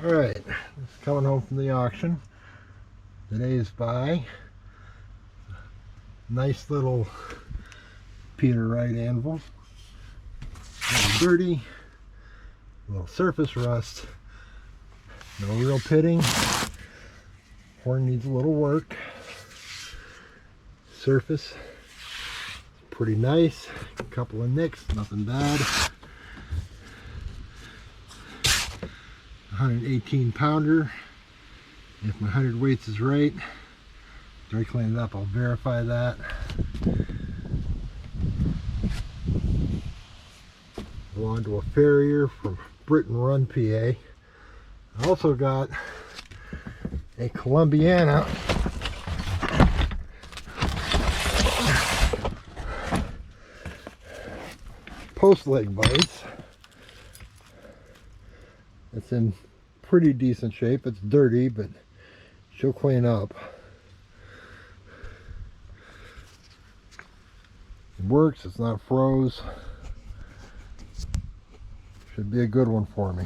Alright, coming home from the auction. Today's buy. Nice little Peter Wright Anvil. A little dirty, a little surface rust, no real pitting. Horn needs a little work. Surface pretty nice. A couple of nicks, nothing bad. 118 pounder. If my 100 weights is right, after I clean it up, I'll verify that. Belonged to a farrier from Britain Run, PA. I also got a Columbiana Post Leg vise. It's in pretty decent shape. It's dirty, but she'll clean up. It works. It's not froze. Should be a good one for me.